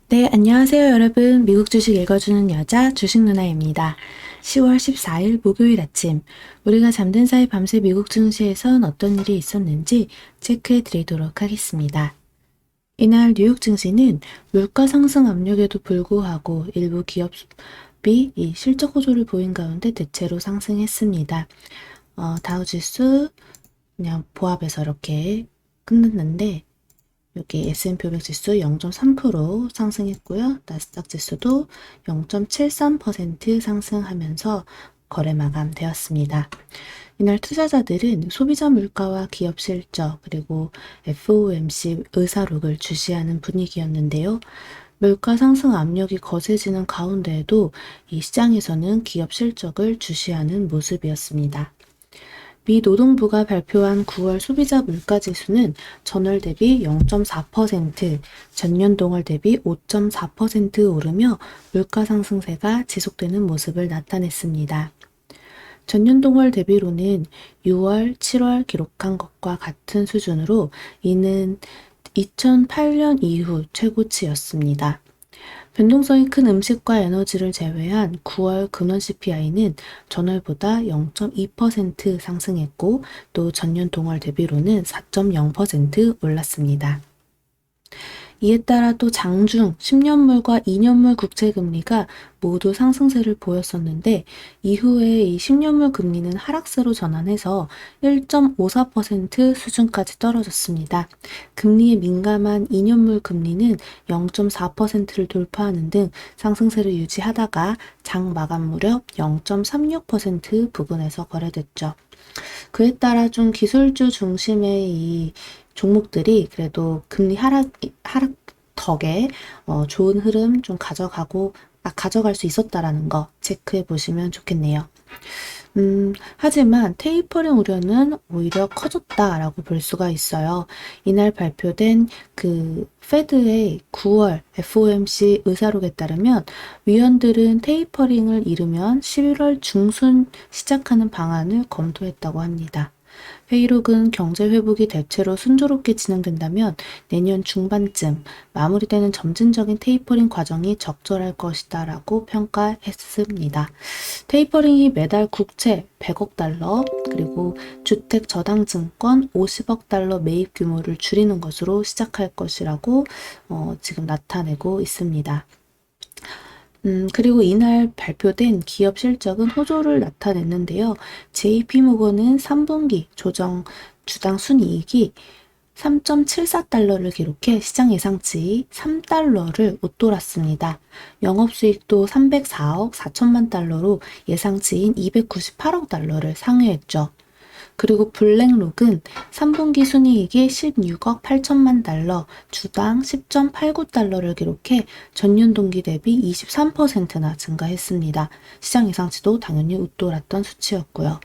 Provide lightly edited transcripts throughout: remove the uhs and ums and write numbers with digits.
네, 안녕하세요, 여러분. 미국 주식 읽어주는 여자 주식 누나입니다. 10월 14일 목요일 아침, 우리가 잠든 사이 밤새 미국 증시에선 어떤 일이 있었는지 체크해 드리도록 하겠습니다. 이날 뉴욕 증시는 물가 상승 압력에도 불구하고 일부 기업이 이 실적 호조를 보인 가운데 대체로 상승했습니다. 다우 지수 그냥 보합해서 이렇게 끝났는데 여기 S&P 500 지수 0.3% 상승했고요. 나스닥 지수도 0.73% 상승하면서 거래 마감되었습니다. 이날 투자자들은 소비자 물가와 기업 실적 그리고 FOMC 의사록을 주시하는 분위기였는데요. 물가 상승 압력이 거세지는 가운데에도 이 시장에서는 기업 실적을 주시하는 모습이었습니다. 미 노동부가 발표한 9월 소비자 물가 지수는 전월 대비 0.4%, 전년 동월 대비 5.4% 오르며 물가 상승세가 지속되는 모습을 나타냈습니다. 전년 동월 대비로는 6월, 7월 기록한 것과 같은 수준으로 이는 2008년 이후 최고치였습니다. 변동성이 큰 음식과 에너지를 제외한 9월 근원 CPI는 전월보다 0.2% 상승했고 또 전년 동월 대비로는 4.0% 올랐습니다. 이에 따라 또 장중 10년물과 2년물 국채금리가 모두 상승세를 보였었는데 이후에 이 10년물 금리는 하락세로 전환해서 1.54% 수준까지 떨어졌습니다. 금리에 민감한 2년물 금리는 0.4%를 돌파하는 등 상승세를 유지하다가 장 마감 무렵 0.36% 부근에서 거래됐죠. 그에 따라 좀 기술주 중심의 이 종목들이 그래도 금리 하락 덕에 좋은 흐름 좀 가져갈 수 있었다라는 거 체크해 보시면 좋겠네요. 하지만 테이퍼링 우려는 오히려 커졌다라고 볼 수가 있어요. 이날 발표된 그 페드의 9월 FOMC 의사록에 따르면 위원들은 테이퍼링을 이르면 11월 중순 시작하는 방안을 검토했다고 합니다. 회의록은 경제 회복이 대체로 순조롭게 진행된다면 내년 중반쯤 마무리되는 점진적인 테이퍼링 과정이 적절할 것이다 라고 평가했습니다. 테이퍼링이 매달 국채 100억 달러 그리고 주택 저당증권 50억 달러 매입 규모를 줄이는 것으로 시작할 것이라고 지금 나타내고 있습니다. 그리고 이날 발표된 기업 실적은 호조를 나타냈는데요. JP모건은 3분기 조정 주당 순이익이 3.74달러를 기록해 시장 예상치 3달러를 웃돌았습니다. 영업수익도 304억 4천만 달러로 예상치인 298억 달러를 상회했죠. 그리고 블랙록은 3분기 순이익이 16억 8천만 달러, 주당 10.89달러를 기록해 전년 동기 대비 23%나 증가했습니다. 시장 예상치도 당연히 웃돌았던 수치였고요.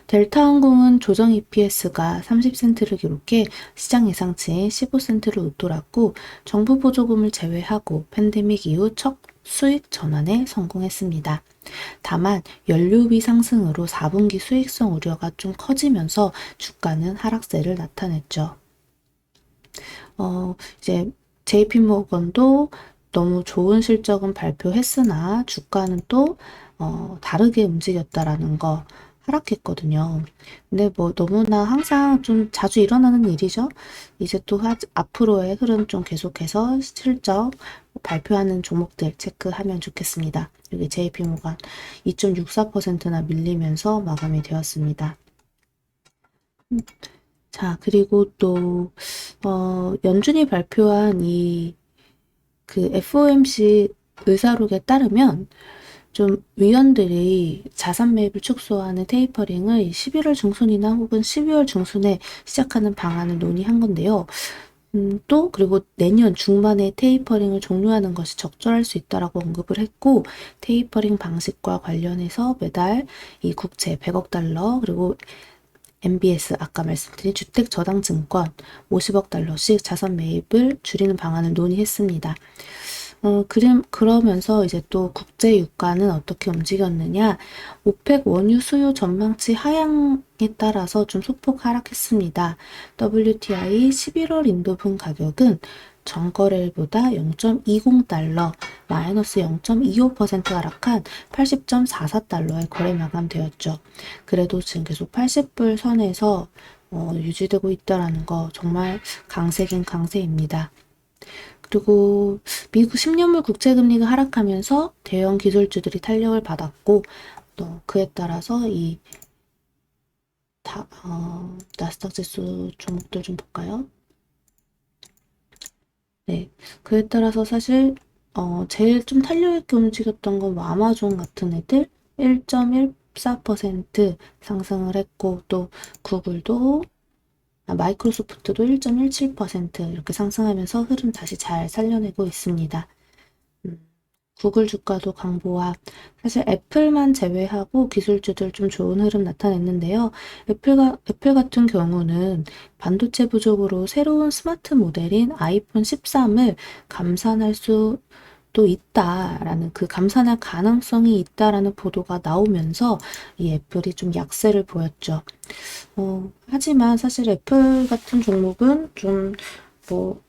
델타항공은 조정 EPS가 30센트를 기록해 시장 예상치인 15센트를 웃돌았고 정부 보조금을 제외하고 팬데믹 이후 첫 수익 전환에 성공했습니다. 다만 연료비 상승으로 4분기 수익성 우려가 좀 커지면서 주가는 하락세를 나타냈죠. 이제 JP모건도 너무 좋은 실적은 발표했으나 주가는 또 다르게 움직였다라는 거 하락했거든요. 근데 뭐 너무나 항상 좀 자주 일어나는 일이죠. 이제 또 앞으로의 흐름 좀 계속해서 실적 발표하는 종목들 체크하면 좋겠습니다. 여기 JP모건 2.64%나 밀리면서 마감이 되었습니다. 자, 그리고 또 연준이 발표한 그 FOMC 의사록에 따르면 좀 위원들이 자산 매입을 축소하는 테이퍼링을 11월 중순이나 혹은 12월 중순에 시작하는 방안을 논의한 건데요. 또 그리고 내년 중반에 테이퍼링을 종료하는 것이 적절할 수 있다라고 언급을 했고 테이퍼링 방식과 관련해서 매달 이 국채 100억 달러 그리고 MBS 아까 말씀드린 주택저당증권 50억 달러씩 자산 매입을 줄이는 방안을 논의했습니다. 그러면서 이제 또 국제 유가는 어떻게 움직였느냐. 오펙 원유 수요 전망치 하향에 따라서 좀 소폭 하락했습니다. WTI 11월 인도분 가격은 전거래일보다 0.20달러 마이너스 0.25% 하락한 80.44달러에 거래 마감되었죠. 그래도 지금 계속 80불 선에서 유지되고 있다라는 거 정말 강세긴 강세입니다. 그리고 미국 10년물 국채금리가 하락하면서 대형 기술주들이 탄력을 받았고 또 그에 따라서 이 나스닥 지수 종목들 좀 볼까요? 네, 그에 따라서 사실 제일 좀 탄력 있게 움직였던 건 뭐 아마존 같은 애들 1.14% 상승을 했고 또 구글도 마이크로소프트도 1.17% 이렇게 상승하면서 흐름 다시 잘 살려내고 있습니다. 구글 주가도 강보와 사실 애플만 제외하고 기술주들 좀 좋은 흐름 나타냈는데요. 애플 같은 경우는 반도체 부족으로 새로운 스마트 모델인 아이폰 13을 감산할 수도 있다라는 그 감산할 가능성이 있다라는 보도가 나오면서 이 애플이 좀 약세를 보였죠. 하지만 사실 애플 같은 종목은 좀 뭐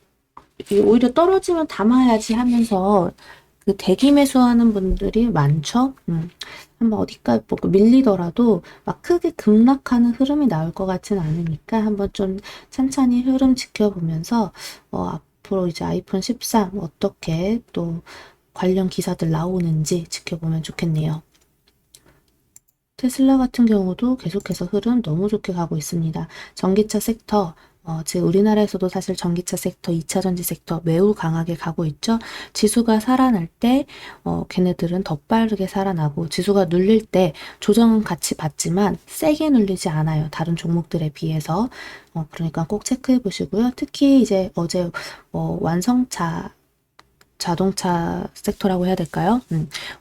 오히려 떨어지면 담아야지 하면서 그 대기 매수하는 분들이 많죠. 한번 어디까지 뭐 밀리더라도 막 크게 급락하는 흐름이 나올 것 같지는 않으니까 한번 좀 천천히 흐름 지켜보면서 앞으로 이제 아이폰 13 어떻게 또 관련 기사들 나오는지 지켜보면 좋겠네요. 테슬라 같은 경우도 계속해서 흐름 너무 좋게 가고 있습니다. 전기차 섹터, 즉 우리나라에서도 사실 전기차 섹터, 2차전지 섹터 매우 강하게 가고 있죠. 지수가 살아날 때 걔네들은 더 빠르게 살아나고 지수가 눌릴 때 조정은 같이 받지만 세게 눌리지 않아요. 다른 종목들에 비해서. 그러니까 꼭 체크해 보시고요. 특히 이제 어제 완성차 자동차 섹터라고 해야 될까요?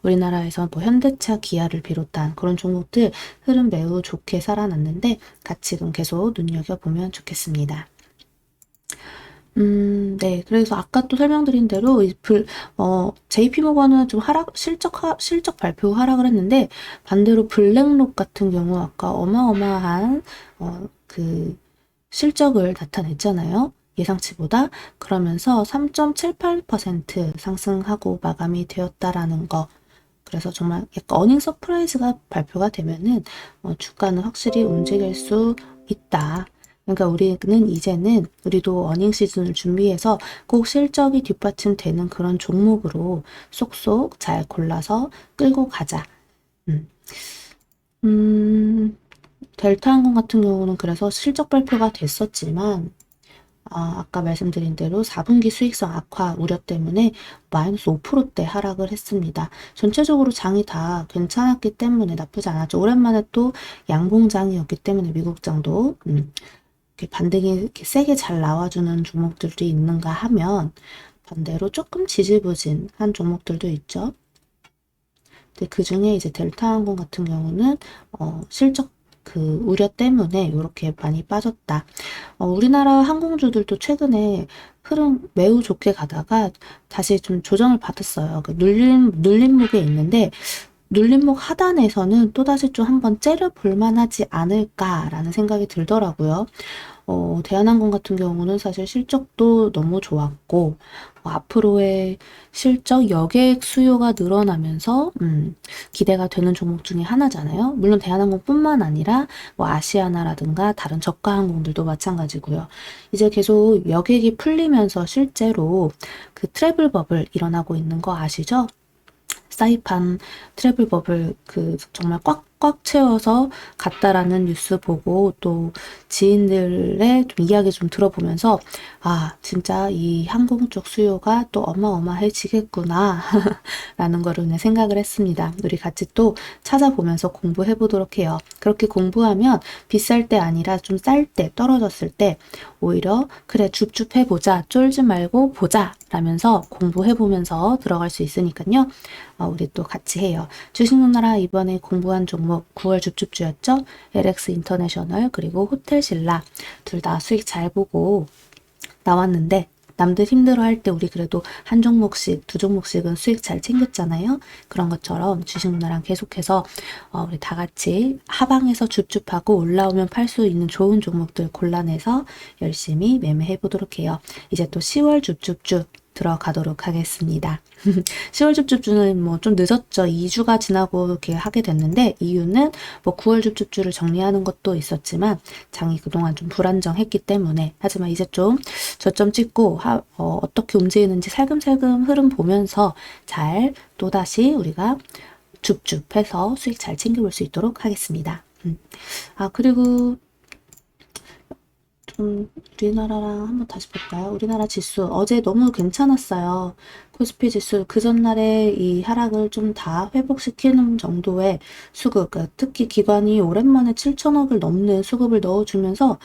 우리나라에서 뭐 현대차, 기아를 비롯한 그런 종목들 흐름 매우 좋게 살아났는데 같이 좀 계속 눈여겨보면 좋겠습니다. 네. 그래서 아까 또 설명드린 대로 JP모건은 좀 실적 발표 하락을 했는데 반대로 블랙록 같은 경우 아까 어마어마한 그 실적을 나타냈잖아요. 예상치보다. 그러면서 3.78% 상승하고 마감이 되었다라는 거. 그래서 정말 약간 어닝 서프라이즈가 발표가 되면은 주가는 확실히 움직일 수 있다. 그러니까 우리는 이제는 우리도 어닝 시즌을 준비해서 꼭 실적이 뒷받침되는 그런 종목으로 쏙쏙 잘 골라서 끌고 가자. 음. 델타항공 같은 경우는 그래서 실적 발표가 됐었지만 아까 말씀드린 대로 4분기 수익성 악화 우려 때문에 마이너스 5%대 하락을 했습니다. 전체적으로 장이 다 괜찮았기 때문에 나쁘지 않았죠. 오랜만에 또 양봉장이었기 때문에 미국장도 이렇게 반등이 이렇게 세게 잘 나와주는 종목들이 있는가 하면 반대로 조금 지지부진한 종목들도 있죠. 근데 그 중에 이제 델타항공 같은 경우는 실적 그 우려 때문에 이렇게 많이 빠졌다. 우리나라 항공주들도 최근에 흐름 매우 좋게 가다가 다시 좀 조정을 받았어요. 그 눌림목에 있는데 눌림목 하단에서는 또다시 좀 한번 째려볼 만하지 않을까라는 생각이 들더라고요. 대한항공 같은 경우는 사실 실적도 너무 좋았고, 앞으로의 실적 여객 수요가 늘어나면서, 기대가 되는 종목 중에 하나잖아요. 물론 대한항공뿐만 아니라 뭐 아시아나라든가 다른 저가 항공들도 마찬가지고요. 이제 계속 여객이 풀리면서 실제로 그 트래블 버블 일어나고 있는 거 아시죠? 사이판 트래블 버블 그 정말 꽉꽉 채워서 갔다라는 뉴스 보고 또 지인들의 좀 이야기 좀 들어보면서 진짜 이 항공 쪽 수요가 또 어마어마해지겠구나 라는 거를 그냥 생각을 했습니다. 우리 같이 또 찾아보면서 공부해 보도록 해요. 그렇게 공부하면 비쌀 때 아니라 좀 쌀 때 떨어졌을 때 오히려 그래 줍줍 해보자 쫄지 말고 보자 라면서 공부해 보면서 들어갈 수 있으니까요. 우리 또 같이 해요. 주식누나라 이번에 공부한 종목 9월 줍줍주였죠. LX 인터내셔널 그리고 호텔신라 둘 다 수익 잘 보고 나왔는데 남들 힘들어할 때 우리 그래도 한 종목씩, 두 종목씩은 수익 잘 챙겼잖아요. 그런 것처럼 주식 누나랑 계속해서 우리 다 같이 하방에서 줍줍하고 올라오면 팔 수 있는 좋은 종목들 골라내서 열심히 매매해 보도록 해요. 이제 또 10월 줍줍줍 들어가도록 하겠습니다. 10월 줍줍주는 뭐 좀 늦었죠. 2주가 지나고 이렇게 하게 됐는데, 이유는 뭐 9월 줍줍주를 정리하는 것도 있었지만 장이 그동안 좀 불안정했기 때문에. 하지만 이제 좀 저점 찍고 어떻게 움직이는지 살금살금 흐름 보면서 잘 또다시 우리가 줍줍해서 수익 잘 챙겨볼 수 있도록 하겠습니다. 그리고 우리나라랑 한번 다시 볼까요? 우리나라 지수 어제 너무 괜찮았어요. 코스피 지수 그 전날에 이 하락을 좀 다 회복시키는 정도의 수급, 그러니까 특히 기관이 오랜만에 7천억을 넘는 수급을 넣어주면서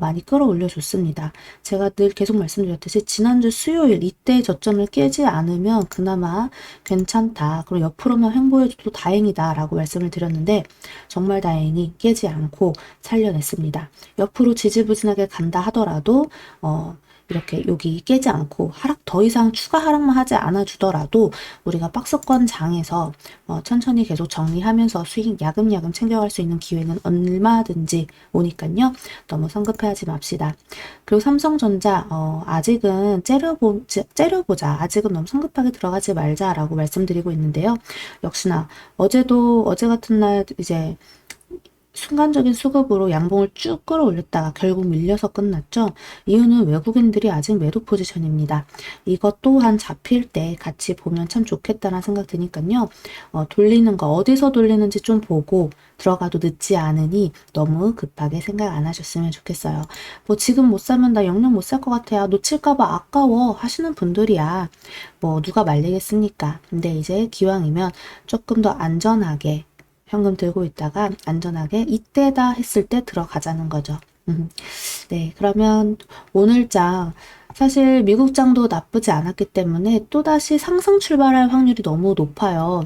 많이 끌어올려 줬습니다. 제가 늘 계속 말씀드렸듯이 지난주 수요일 이때 저점을 깨지 않으면 그나마 괜찮다. 그리고 옆으로만 횡보해줘도 다행이다 라고 말씀을 드렸는데 정말 다행히 깨지 않고 살려냈습니다. 옆으로 지지부진하게 간다 하더라도 이렇게 여기 깨지 않고 더 이상 추가 하락만 하지 않아 주더라도 우리가 박스권 장에서 천천히 계속 정리하면서 수익 야금야금 챙겨갈 수 있는 기회는 얼마든지 오니까요. 너무 성급해하지 맙시다. 그리고 삼성전자 아직은 째려보자. 아직은 너무 성급하게 들어가지 말자라고 말씀드리고 있는데요. 역시나 어제 같은 날 이제 순간적인 수급으로 양봉을 쭉 끌어올렸다가 결국 밀려서 끝났죠. 이유는 외국인들이 아직 매도 포지션입니다. 이것 또한 잡힐 때 같이 보면 참 좋겠다는 생각 드니까요. 돌리는 거 어디서 돌리는지 좀 보고 들어가도 늦지 않으니 너무 급하게 생각 안 하셨으면 좋겠어요. 뭐 지금 못 사면 나 영영 못 살 것 같아요. 놓칠까봐 아까워 하시는 분들이야. 뭐 누가 말리겠습니까? 근데 이제 기왕이면 조금 더 안전하게 현금 들고 있다가 안전하게 이때다 했을 때 들어가자는 거죠. 네, 그러면 오늘장 사실 미국장도 나쁘지 않았기 때문에 또다시 상승 출발할 확률이 너무 높아요.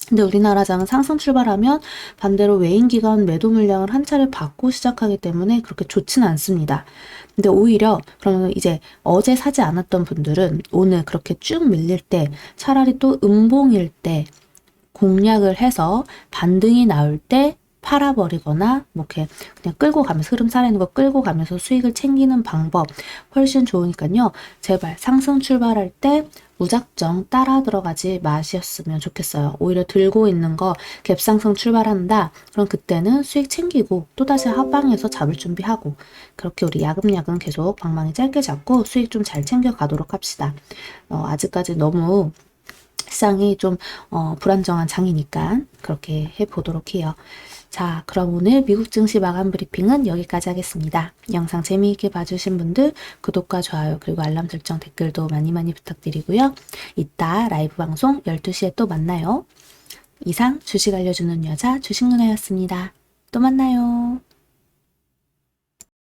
근데 우리나라장은 상승 출발하면 반대로 외인기관 매도 물량을 한 차례 받고 시작하기 때문에 그렇게 좋지는 않습니다. 근데 오히려 그러면 이제 어제 사지 않았던 분들은 오늘 그렇게 쭉 밀릴 때 차라리 또 음봉일 때 공략을 해서 반등이 나올 때 팔아버리거나 뭐 이렇게 그냥 끌고 가면서 흐름 살아있는 거 끌고 가면서 수익을 챙기는 방법 훨씬 좋으니까요. 제발 상승 출발할 때 무작정 따라 들어가지 마셨으면 좋겠어요. 오히려 들고 있는 거 갭상승 출발한다. 그럼 그때는 수익 챙기고 또다시 하방에서 잡을 준비하고 그렇게 우리 야금야금 계속 방망이 짧게 잡고 수익 좀 잘 챙겨 가도록 합시다. 아직까지 너무 시장이 좀 불안정한 장이니까 그렇게 해보도록 해요. 자, 그럼 오늘 미국 증시 마감 브리핑은 여기까지 하겠습니다. 영상 재미있게 봐주신 분들 구독과 좋아요 그리고 알람 설정 댓글도 많이 부탁드리고요. 이따 라이브 방송 12시에 또 만나요. 이상 주식 알려주는 여자 주식누나였습니다. 또 만나요.